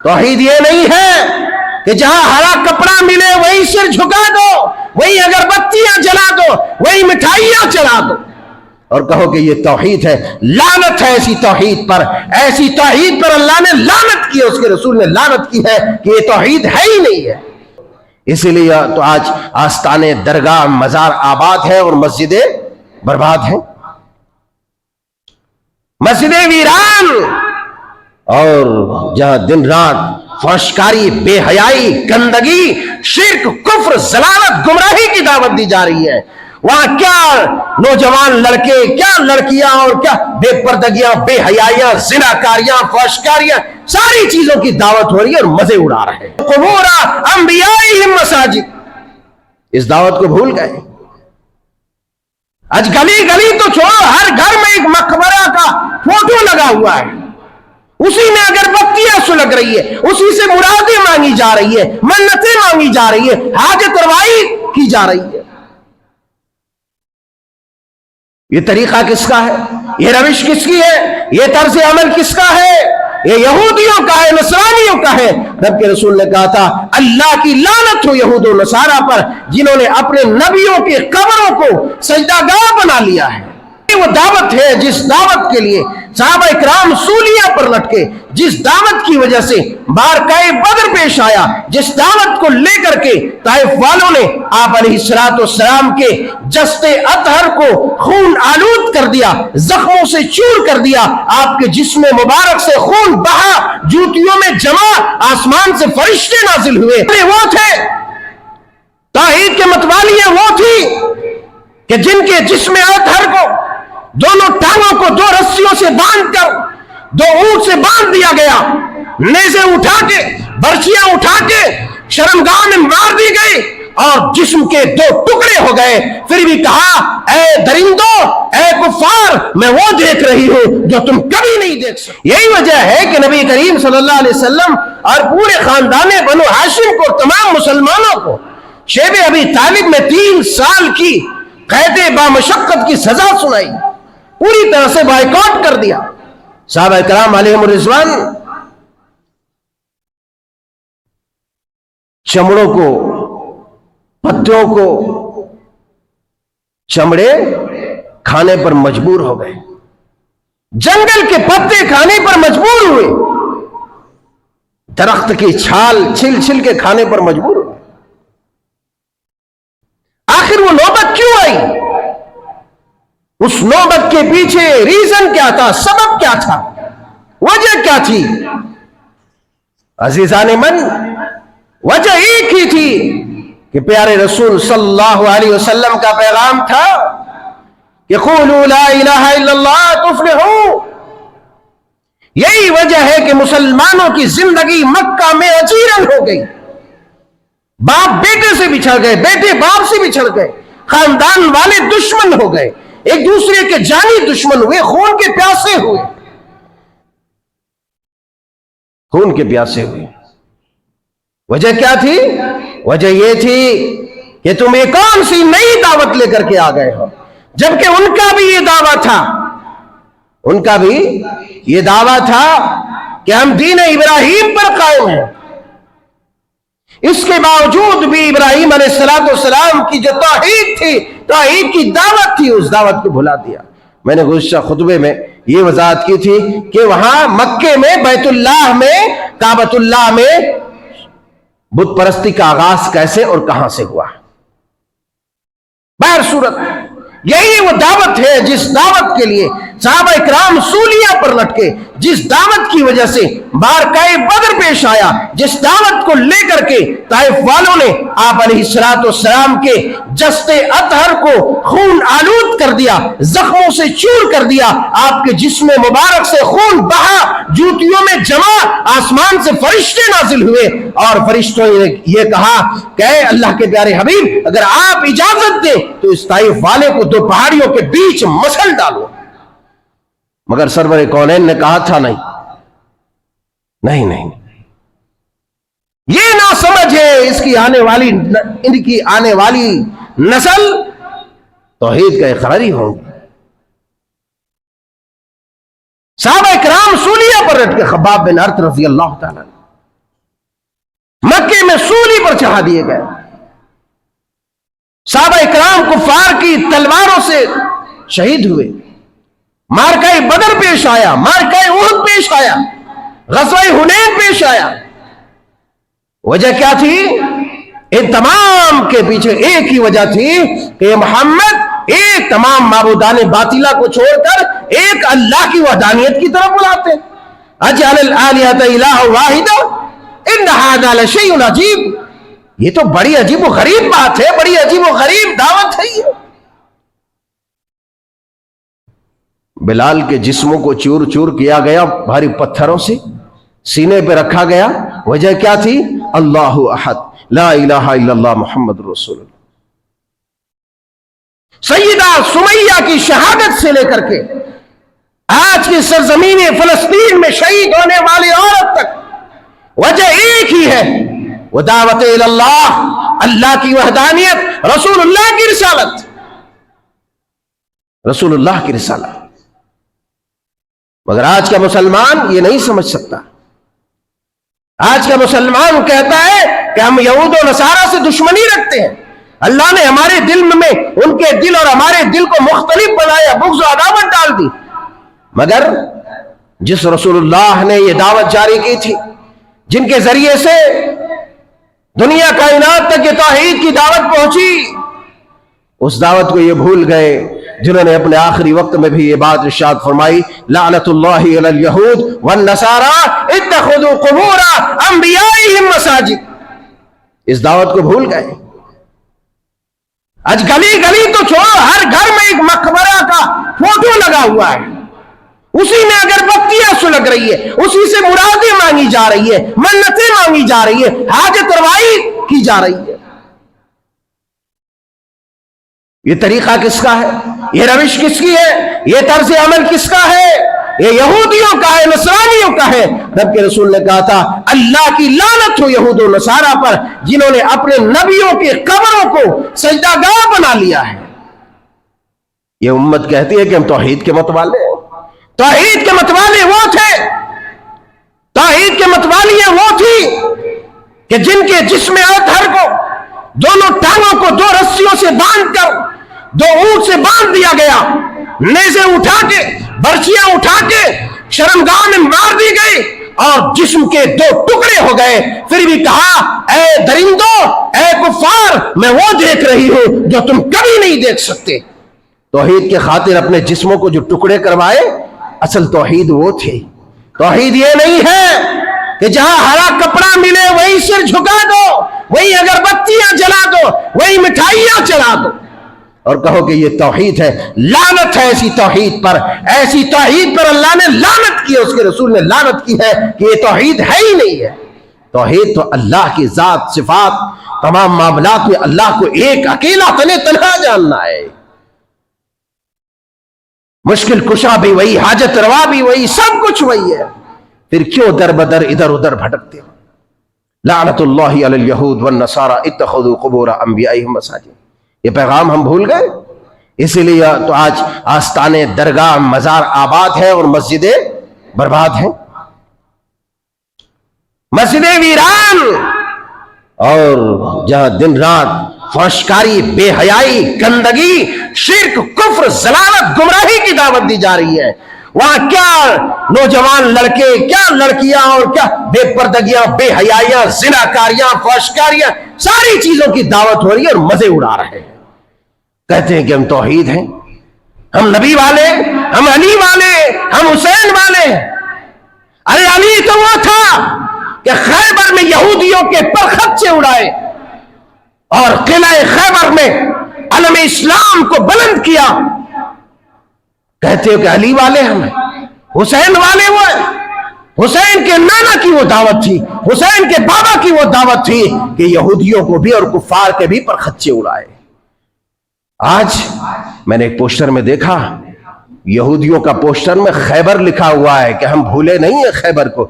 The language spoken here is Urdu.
توحید یہ نہیں ہے کہ جہاں ہرا کپڑا ملے وہی سر جھکا دو، وہی اگربتیاں جلا دو، وہی مٹھائیاں چلا دو اور کہو کہ یہ توحید ہے۔ لعنت ہے ایسی توحید پر، ایسی توحید پر اللہ نے لعنت کی ہے، اس کے رسول نے لعنت کی ہے کہ یہ توحید ہے ہی نہیں ہے۔ اسی لیے تو آج آستانے درگاہ مزار آباد ہے اور مسجدیں برباد ہیں، مسجدیں ویران، اور جہاں دن رات فحشکاری، بے حیائی، گندگی، شرک، کفر، ضلالت، گمراہی کی دعوت دی جا رہی ہے، وہاں کیا نوجوان لڑکے، کیا لڑکیاں اور کیا بے پردگیاں، بے حیائیاں، زناکاریاں، فحشکاریاں، ساری چیزوں کی دعوت ہو رہی ہے اور مزے اڑا رہے ہیں۔ قبور انبیائہم مساجد، اس دعوت کو بھول گئے۔ آج گلی گلی تو چھوڑو، ہر گھر میں ایک مقبرہ کا فوٹو لگا ہوا ہے، اسی میں اگربتیاں سلگ رہی ہے، اسی سے مرادیں مانگی جا رہی ہے، منتیں مانگی جا رہی ہے، حاجت روائی کی جا رہی ہے۔ یہ طریقہ کس کا ہے؟ یہ روش کس کی ہے؟ یہ طرز عمل کس کا ہے؟ یہ یہودیوں کا ہے، نصرانیوں کا ہے۔ رب کے رسول نے کہا تھا اللہ کی لعنت ہو یہود و نصارہ پر جنہوں نے اپنے نبیوں کی قبروں کو سجدہ گاہ بنا لیا ہے۔ وہ دعوت ہے جس دعوت کے لیے صحابہ اکرام سولیاں پر لٹکے، جس دعوت کی وجہ سے بارکائے بدر پیش آیا، جس دعوت کو لے کر کے طائف والوں نے آپ علیہ السلام کے جسد اطہر کو خون آلود کر دیا، زخموں سے چور کر دیا، آپ کے جسم مبارک سے خون بہا، جوتیوں میں جمع، آسمان سے فرشتے نازل ہوئے۔ وہ تھے توحید کے متوالی، وہ تھی کہ جن کے جسم اطہر کو دونوں ٹانگوں کو دو رسیوں سے باندھ کر دو اونٹ سے باندھ دیا گیا، نیزے اٹھا کے، برچیاں اٹھا کے شرمگاہ میں مار دی گئی اور جسم کے دو ٹکڑے ہو گئے، پھر بھی کہا اے درندوں، اے کفار، میں وہ دیکھ رہی ہوں جو تم کبھی نہیں دیکھ سکتے۔ یہی وجہ ہے کہ نبی کریم صلی اللہ علیہ وسلم اور پورے خاندان بنو ہاشم کو، تمام مسلمانوں کو شیب ابی طالب میں 3 سال کی قید بامشقت کی سزا سنائی، پوری طرح سے بائیکاٹ کر دیا۔ صحابہ کرام علیہم الرضوان چمڑوں کو، پتوں کو، چمڑے کھانے پر مجبور ہو گئے، جنگل کے پتے کھانے پر مجبور ہوئے، درخت کی چھال چھل چھل کے کھانے پر مجبور ہوئے۔ آخر وہ نوبت کیوں آئی؟ اس نوبت کے پیچھے ریزن کیا تھا؟ سبب کیا تھا؟ وجہ کیا تھی؟ عزیزان من، وجہ ایک ہی تھی کہ پیارے رسول صلی اللہ علیہ وسلم کا پیغام تھا کہ قولوا لا الہ الا اللہ تفلحوا۔ یہی وجہ ہے کہ مسلمانوں کی زندگی مکہ میں اجیرن ہو گئی، باپ بیٹے سے بچھڑ گئے، بیٹے باپ سے بچھڑ گئے، خاندان والے دشمن ہو گئے، ایک دوسرے کے جانی دشمن ہوئے، خون کے پیاسے ہوئے، خون کے پیاسے ہوئے۔ وجہ کیا تھی؟ وجہ یہ تھی کہ تم ایک کون سی نئی دعوت لے کر کے آ گئے ہو، جبکہ ان کا بھی یہ دعویٰ تھا، ان کا بھی یہ دعویٰ تھا کہ ہم دین ابراہیم پر قائم ہیں۔ اس کے باوجود بھی ابراہیم علیہ السلام کی جو توحید تھی، توحید کی دعوت تھی، اس دعوت کو بھلا دیا۔ میں نے گزشتہ خطبے میں یہ وضاحت کی تھی کہ وہاں مکے میں، بیت اللہ میں، کعبۃ اللہ میں بت پرستی کا آغاز کیسے اور کہاں سے ہوا۔ بہر صورت یہی وہ دعوت ہے جس دعوت کے لیے صحابہ اکرام سولیاں پر لٹکے، جس دعوت کی وجہ سے بارکائے بدر پیش آیا، جس دعوت کو لے کر کے طائف والوں نے آپ علیہ السلام کے جسد اطہر کو خون آلود کر دیا، زخموں سے چور کر دیا، آپ کے جسم مبارک سے خون بہا، جوتیوں میں جمع، آسمان سے فرشتے نازل ہوئے اور فرشتوں نے یہ کہا کہ اے اللہ کے پیارے حبیب، اگر آپ اجازت دیں تو اس طائف والے کو 2 پہاڑیوں کے بیچ مسل ڈالو۔ مگر سرور کونین نے کہا تھا نہیں، یہ نہ سمجھ ہے، ان کی آنے والی نسل توحید کا اقراری ہوں گی۔ صحابہ کرام سولیہ پر رٹ کے، خباب بن ارت رضی اللہ تعالیٰ مکے میں سولی پر چڑھا دیے گئے، صحابہ اکرام کفار کی تلواروں سے شہید ہوئے، مارکہ بدر پیش آیا، مارکہ احد پیش آیا، غزوہ حنین پیش آیا۔ وجہ کیا تھی؟ ان تمام کے پیچھے ایک ہی وجہ تھی کہ یہ محمد ایک تمام معبودان باطلہ کو چھوڑ کر ایک اللہ کی وحدانیت کی طرف بلاتے۔ اجعل الآلہۃ الہ واحدہ ان ھذا لشیء عجیب، یہ تو بڑی عجیب و غریب بات ہے، بڑی عجیب و غریب دعوت ہے یہ۔ بلال کے جسموں کو چور چور کیا گیا بھاری پتھروں سے، سینے پہ رکھا گیا، وجہ کیا تھی؟ اللہ احد لا الہ الا اللہ محمد رسول اللہ۔ سیدہ سمیہ کی شہادت سے لے کر کے آج کی سرزمین فلسطین میں شہید ہونے والی عورت تک وجہ ایک ہی ہے، وہ دعوت اللہ، اللہ کی وحدانیت، رسول اللہ کی رسالت، رسول اللہ کی رسالت۔ مگر آج کا مسلمان یہ نہیں سمجھ سکتا۔ آج کا مسلمان کہتا ہے کہ ہم یہود و نصارہ سے دشمنی رکھتے ہیں، اللہ نے ہمارے دل میں ان کے دل اور ہمارے دل کو مختلف بنایا، بغض و عداوت ڈال دی۔ مگر جس رسول اللہ نے یہ دعوت جاری کی تھی، جن کے ذریعے سے دنیا کائنات تک یہ توحید کی دعوت پہنچی، اس دعوت کو یہ بھول گئے، جنہوں نے اپنے آخری وقت میں بھی یہ بات ارشاد فرمائی، لعنت اللہ علی الیہود والنصارى اتخذوا قبور انبیائہم مساجد۔ اس دعوت کو بھول گئے۔ آج گلی گلی تو چھوڑو، ہر گھر میں ایک مقبرہ کا فوٹو لگا ہوا ہے، اسی میں اگر بتیاں سلگ رہی ہے، اسی سے مرادیں مانگی جا رہی ہے، منتیں مانگی جا رہی ہے، حاجت روائی کی جا رہی ہے۔ یہ طریقہ کس کا ہے؟ یہ روش کس کی ہے؟ یہ طرز عمل کس کا ہے؟ یہ یہودیوں کا ہے، نصرانیوں کا ہے۔ رب کے رسول نے کہا تھا اللہ کی لعنت ہو یہود و نصارہ پر، جنہوں نے اپنے نبیوں کے قبروں کو سجدہ گاہ بنا لیا ہے۔ یہ امت کہتی ہے کہ ہم توحید کے متوالے ہیں۔ توحید کے متوالے وہ تھے، توحید کے متوالی وہ تھی کہ جن کے جسم اطہر کو دونوں ٹانگوں کو 2 رسیوں سے باندھ کر 2 اونٹ سے باندھ دیا گیا، نیزے اٹھا کے، برچیاں اٹھا کے شرمگاہ میں مار دی گئی اور جسم کے 2 ٹکڑے ہو گئے، پھر بھی کہا اے درندوں، اے کفار، میں وہ دیکھ رہی ہوں جو تم کبھی نہیں دیکھ سکتے۔ توحید کے خاطر اپنے جسموں کو جو ٹکڑے کروائے، اصل توحید وہ تھی۔ توحید یہ نہیں ہے کہ جہاں ہرا کپڑا ملے وہی سر جھکا دو، وہی اگربتیاں جلا دو، وہی مٹھائیاں چلا دو اور کہو کہ یہ توحید ہے۔ لعنت ہے ایسی توحید پر، ایسی توحید پر اللہ نے لعنت کی ہے، اس کے رسول نے لعنت کی ہے کہ یہ توحید ہے ہی نہیں ہے۔ توحید تو اللہ کی ذات، صفات، تمام معاملات میں اللہ کو ایک اکیلا تنہا جاننا ہے۔ مشکل کشا بھی وہی، حاجت روا بھی وہی، سب کچھ وہی ہے، پھر کیوں در بدر ادھر ادھر بھٹکتے ہو؟ لعنت اللہ علی الیہود والنصارى اتخذوا قبور انبیائہم مساجد۔ یہ پیغام ہم بھول گئے، اسی لیے تو آج آستانے درگاہ مزار آباد ہیں اور مسجدیں برباد ہیں، مسجدیں ویران، اور جہاں دن رات فحشکاری، بے حیائی، گندگی، شرک، کفر، ضلالت، گمراہی کی دعوت دی جا رہی ہے، وہاں کیا نوجوان لڑکے، کیا لڑکیاں اور کیا بے پردگیاں، بے حیائیاں، زناکاریاں، فحشکاریاں، ساری چیزوں کی دعوت ہو رہی ہے اور مزے اڑا رہے ہیں۔ کہتے ہیں کہ ہم توحید ہیں، ہم نبی والے، ہم علی والے، ہم حسین والے۔ ارے علی تو وہ تھا کہ خیبر میں یہودیوں کے پرخچے اڑائے اور قلعہ خیبر میں علم اسلام کو بلند کیا۔ کہتے ہو کہ علی والے ہم ہیں، حسین والے وہ ہیں۔ حسین کے نانا کی وہ دعوت تھی، حسین کے بابا کی وہ دعوت تھی کہ یہودیوں کو بھی اور کفار کے بھی پرخچے اڑائے۔ آج میں نے ایک پوسٹر میں دیکھا، یہودیوں کا پوسٹر میں خیبر لکھا ہوا ہے کہ ہم بھولے نہیں ہیں خیبر کو،